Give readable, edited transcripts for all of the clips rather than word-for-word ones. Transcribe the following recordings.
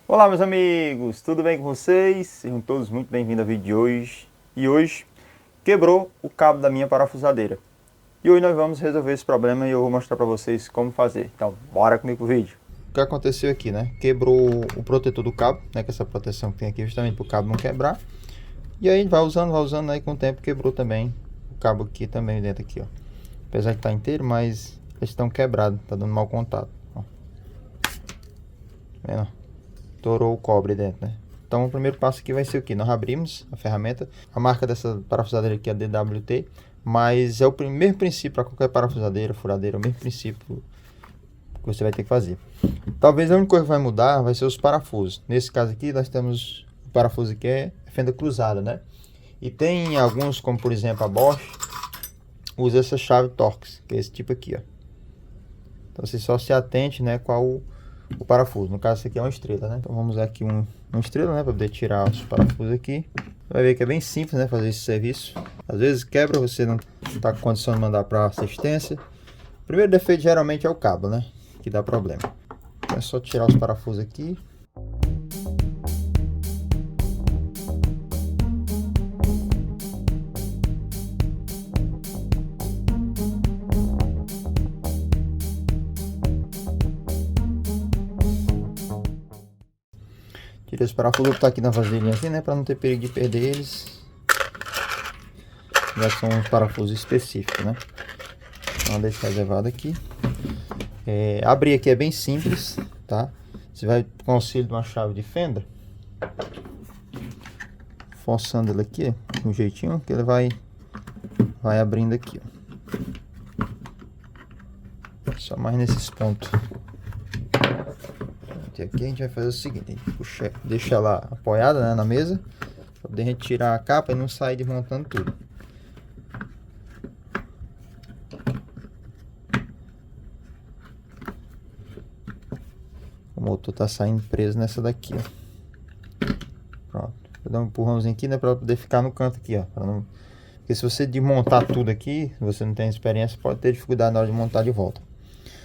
Olá, meus amigos, tudo bem com vocês? Sejam todos muito bem-vindos ao vídeo de hoje. E hoje quebrou o cabo da minha parafusadeira. E hoje nós vamos resolver esse problema e eu vou mostrar para vocês como fazer. Então, bora comigo pro vídeo. O que aconteceu aqui, né? Quebrou o protetor do cabo, né? Que essa proteção que tem aqui justamente para o cabo não quebrar. E aí vai usando, aí com o tempo quebrou também o cabo aqui também dentro aqui, ó. Apesar que tá inteiro, mas eles estão quebrados, tá dando mau contato. Ó. Tá vendo? Estourou o cobre dentro, né? Então o primeiro passo aqui vai ser o que? Nós abrimos a ferramenta. A marca dessa parafusadeira aqui é a DWT, mas é o mesmo princípio para qualquer parafusadeira, furadeira, é o mesmo princípio que você vai ter que fazer. Talvez a única coisa que vai mudar vai ser os parafusos. Nesse caso aqui nós temos o parafuso que é fenda cruzada, né? E tem alguns, como por exemplo a Bosch, usa essa chave Torx, que é esse tipo aqui, ó. Então você só se atente, né, qual o parafuso. No caso, esse aqui é uma estrela, né? Então vamos usar aqui uma estrela, né? Para poder tirar os parafusos aqui. Você vai ver que é bem simples, né? Fazer esse serviço. Às vezes quebra, você não está com condição de mandar para assistência. O primeiro defeito geralmente é o cabo, né? Que dá problema. Então é só tirar os parafusos aqui. Tirei os parafusos que tá aqui na vasilhinha assim, né? Para não ter perigo de perder eles. Já são uns parafusos específicos, né? Vamos deixar reservado aqui. Abrir aqui é bem simples, tá? Você vai com o auxílio de uma chave de fenda, forçando ele aqui, de um jeitinho que ele vai abrindo aqui, ó. Só mais nesses pontos. E aqui a gente vai fazer o seguinte: a gente puxa, deixa ela apoiada, né, na mesa, para poder a gente tirar a capa e não sair desmontando tudo. O motor tá saindo preso nessa daqui, ó. Pronto. Vou dar um empurrãozinho aqui, né, para poder ficar no canto aqui, ó. Não... Porque se você desmontar tudo aqui, se você não tem experiência, pode ter dificuldade na hora de montar de volta.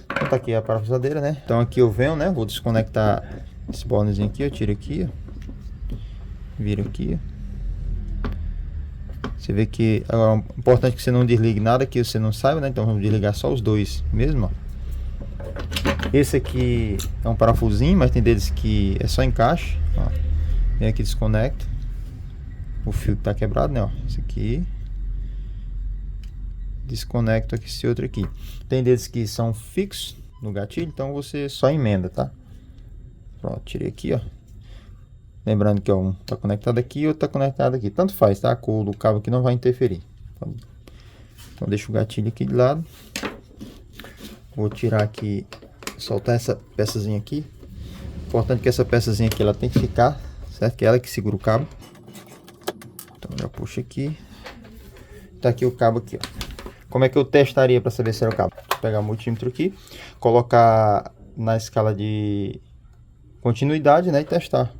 Então tá aqui a parafusadeira, né? Então aqui eu venho, né? Vou desconectar esse bônusinho aqui, eu tiro aqui, ó. Viro aqui, ó. Você vê que agora é importante que você não desligue nada que você não saiba, né? Então vamos desligar só os dois mesmo, ó. Esse aqui é um parafusinho, mas tem deles que é só encaixe, ó. Vem aqui, desconecto o fio que tá quebrado, né? Ó. Esse aqui. Desconecto aqui esse outro aqui. Tem deles que são fixos no gatilho, então você só emenda, tá? Pronto, tirei aqui, ó. Lembrando que ó, um tá conectado aqui e outro tá conectado aqui. Tanto faz, tá? A cor do cabo aqui não vai interferir. Então deixa o gatilho aqui de lado. Vou tirar aqui, soltar essa peçazinha aqui. Importante que essa peçazinha aqui ela tem que ficar, certo? Que é ela que segura o cabo. Então já puxa aqui. Tá aqui o cabo aqui, ó. Como é que eu testaria para saber se era o cabo? Vou pegar o multímetro aqui, colocar na escala de continuidade, né, e testar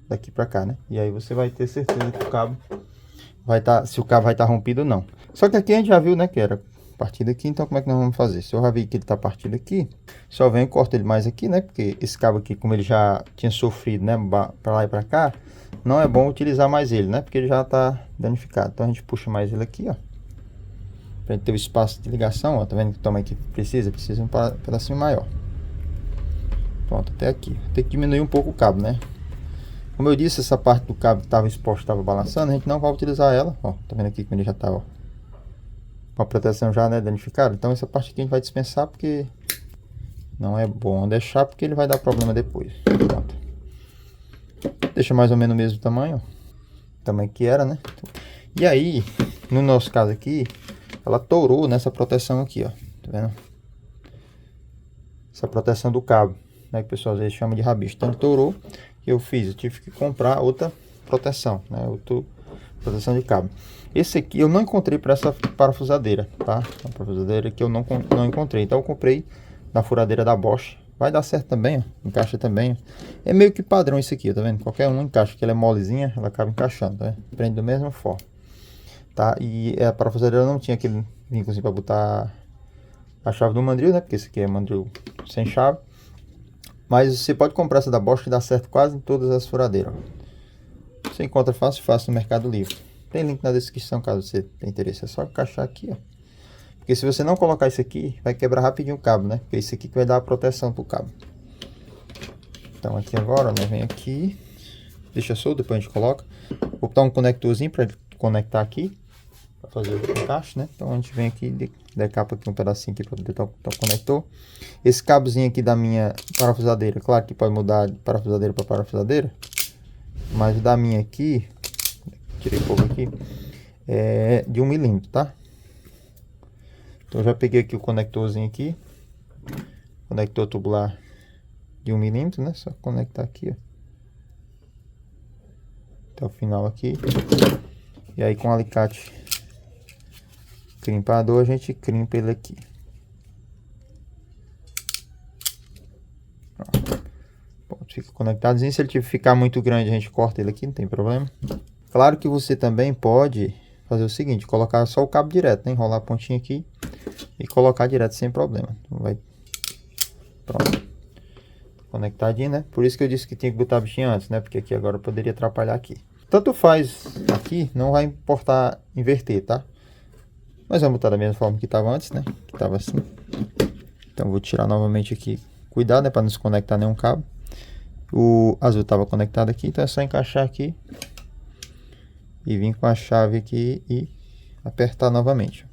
daqui para cá, né? E aí você vai ter certeza que o cabo vai estar, se o cabo vai estar rompido ou não. Só que aqui a gente já viu, né, que era partido aqui, então como é que nós vamos fazer? Se eu já vi que ele tá partido aqui, só venho e corto ele mais aqui, né? Porque esse cabo aqui, como ele já tinha sofrido, né, para lá e para cá, não é bom utilizar mais ele, né? Porque ele já tá danificado. Então a gente puxa mais ele aqui, ó. Pra ter o espaço de ligação, ó, tá vendo que o tamanho que precisa um pedacinho maior. Pronto, até aqui. Tem que diminuir um pouco o cabo, né? Como eu disse, essa parte do cabo que estava exposto, estava balançando, a gente não vai utilizar ela, ó. Tá vendo aqui que ele já tá, ó, com a proteção já, né, danificada. Então essa parte aqui a gente vai dispensar porque não é bom deixar, porque ele vai dar problema depois. Pronto. Deixa mais ou menos o mesmo tamanho, ó. O tamanho que era, né? E aí, no nosso caso aqui, ela torou nessa proteção aqui, ó. Tá vendo? Essa proteção do cabo, né? Que o pessoal às vezes chama de rabicho. Então ele torou. O que eu fiz? Eu tive que comprar outra proteção, né? Outra proteção de cabo. Esse aqui eu não encontrei para essa parafusadeira, tá? Uma parafusadeira que eu não encontrei. Então eu comprei na furadeira da Bosch. Vai dar certo também, ó. Encaixa também, ó. É meio que padrão isso aqui, tá vendo? Qualquer um encaixa, que ela é molezinha, ela acaba encaixando, tá vendo? Prende da mesma forma. Tá? E a parafusadeira não tinha aquele vinco assim para botar a chave do mandril, né? Porque esse aqui é mandril sem chave. Mas você pode comprar essa da Bosch que dá certo quase em todas as furadeiras. Você encontra fácil no Mercado Livre. Tem link na descrição caso você tenha interesse. É só encaixar aqui, ó. Porque se você não colocar isso aqui, vai quebrar rapidinho o cabo, né? Porque isso aqui que vai dar a proteção pro cabo. Então aqui agora, né? Vem aqui. Deixa solto, depois a gente coloca. Vou botar um conectorzinho para conectar aqui. Para fazer o encaixe, né? Então a gente vem aqui, decapa aqui um pedacinho aqui para poder botar o conector. Esse cabozinho aqui da minha parafusadeira, claro que pode mudar de parafusadeira para parafusadeira. Mas o da minha aqui, tirei um pouco aqui, é de 1 milímetro, tá? Então eu já peguei aqui o conectorzinho aqui. Conector tubular de 1 milímetro, né? Só conectar aqui, ó. Até o final aqui. E aí com o alicate crimpador a gente crimpa ele aqui. Pronto, fica conectadozinho. Se ele ficar muito grande a gente corta ele aqui, não tem problema. Claro que você também pode fazer o seguinte, colocar só o cabo direto, né? Enrolar a pontinha aqui e colocar direto sem problema. Vai. Pronto. Conectadinho, né? Por isso que eu disse que tinha que botar a bichinha antes, né? Porque aqui agora poderia atrapalhar aqui. Tanto faz aqui, não vai importar inverter, tá? Mas vamos botar da mesma forma que estava antes, né? Que estava assim. Então vou tirar novamente aqui. Cuidado, né? Para não se conectar nenhum cabo. O azul estava conectado aqui, então é só encaixar aqui. E vir com a chave aqui e apertar novamente.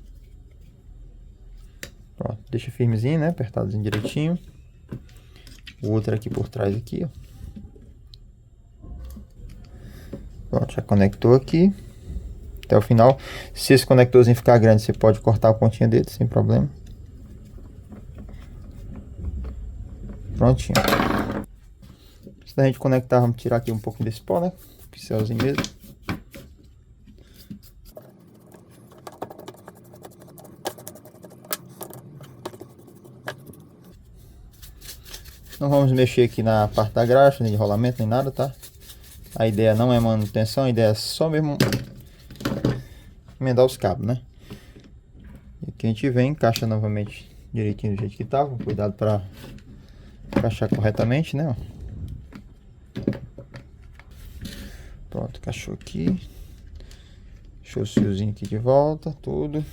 Pronto, deixa firmezinho, né? Apertadozinho direitinho. O outro aqui por trás aqui, ó. Pronto, já conectou aqui até o final. Se esse conectorzinho ficar grande, você pode cortar a pontinha dele sem problema. Prontinho. Antes da gente conectar, vamos tirar aqui um pouquinho desse pó, né? Pincelzinho mesmo. Não vamos mexer aqui na parte da graxa, nem de rolamento, nem nada, tá? A ideia não é manutenção, a ideia é só mesmo emendar os cabos, né? E aqui a gente vem, encaixa novamente direitinho do jeito que tava, com cuidado para encaixar corretamente, né? Pronto, encaixou aqui. Deixou o fiozinho aqui de volta, tudo.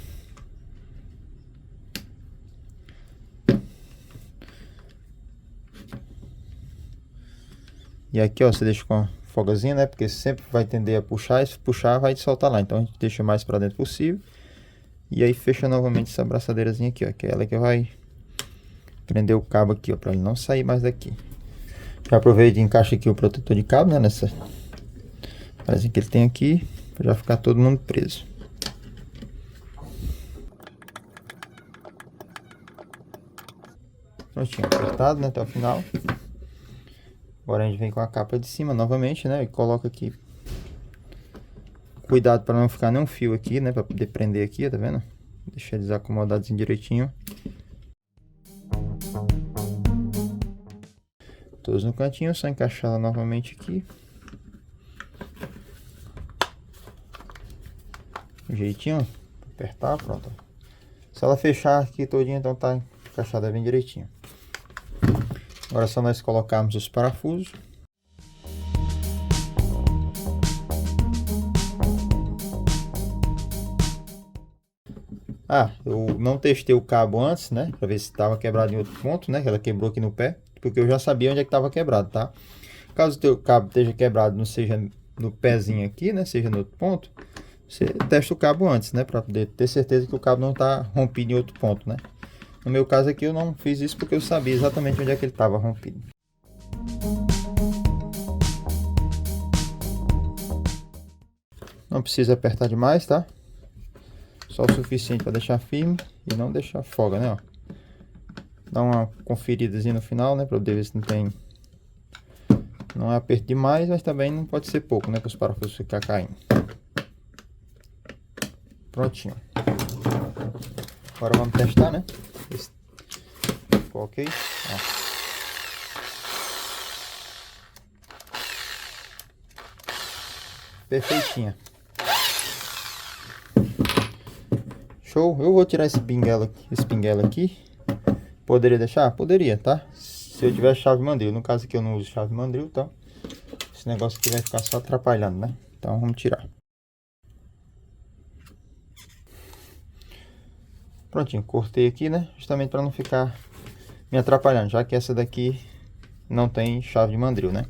E aqui, ó, você deixa com a folgazinha, né? Porque sempre vai tender a puxar, e se puxar vai soltar lá. Então a gente deixa o mais para dentro possível. E aí fecha novamente essa abraçadeirazinha aqui, ó. Que é ela que vai prender o cabo aqui, ó. Para ele não sair mais daqui. Já aproveito e encaixa aqui o protetor de cabo, né? Nessa parazinha que ele tem aqui. Para já ficar todo mundo preso. Prontinho, apertado, né? Até o final. Agora a gente vem com a capa de cima novamente, né? E coloca aqui. Cuidado para não ficar nenhum fio aqui, né? Para poder prender aqui, tá vendo? Deixar eles acomodados direitinho. Todos no cantinho, só encaixar ela novamente aqui. Jeitinho, apertar, pronto. Se ela fechar aqui todinha, então tá encaixada bem direitinho. Agora é só nós colocarmos os parafusos. Ah, eu não testei o cabo antes, né? Pra ver se estava quebrado em outro ponto, né? Que ela quebrou aqui no pé. Porque eu já sabia onde é que estava quebrado, tá? Caso o teu cabo esteja quebrado, não seja no pezinho aqui, né? Seja no outro ponto. Você testa o cabo antes, né? Pra poder ter certeza que o cabo não tá rompido em outro ponto, né? No meu caso aqui eu não fiz isso porque eu sabia exatamente onde é que ele estava rompido. Não precisa apertar demais, tá? Só o suficiente para deixar firme e não deixar folga, né? Ó. Dá uma conferidazinha no final, né? Para poder ver se não tem... Não é aperto demais, mas também não pode ser pouco, né? Para os parafusos ficar caindo. Prontinho. Agora vamos testar, né? Ficou ok? Ó. Perfeitinha. Show. Eu vou tirar esse pinguelo aqui. Poderia deixar? Poderia, tá? se eu tiver chave mandril. No caso aqui eu não uso chave mandril, então esse negócio aqui vai ficar só atrapalhando, né? Então vamos tirar. Prontinho, cortei aqui, né? Justamente para não ficar me atrapalhando, já que essa daqui não tem chave de mandril, né?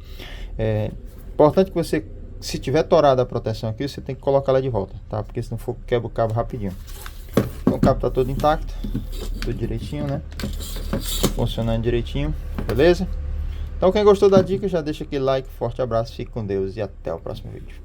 É importante que você, se tiver torada a proteção aqui, você tem que colocar ela de volta, tá? Porque se não for, quebra o cabo rapidinho. Então o cabo tá todo intacto, tudo direitinho, né? Funcionando direitinho, beleza? Então quem gostou da dica já deixa aquele like, forte abraço, fique com Deus e até o próximo vídeo.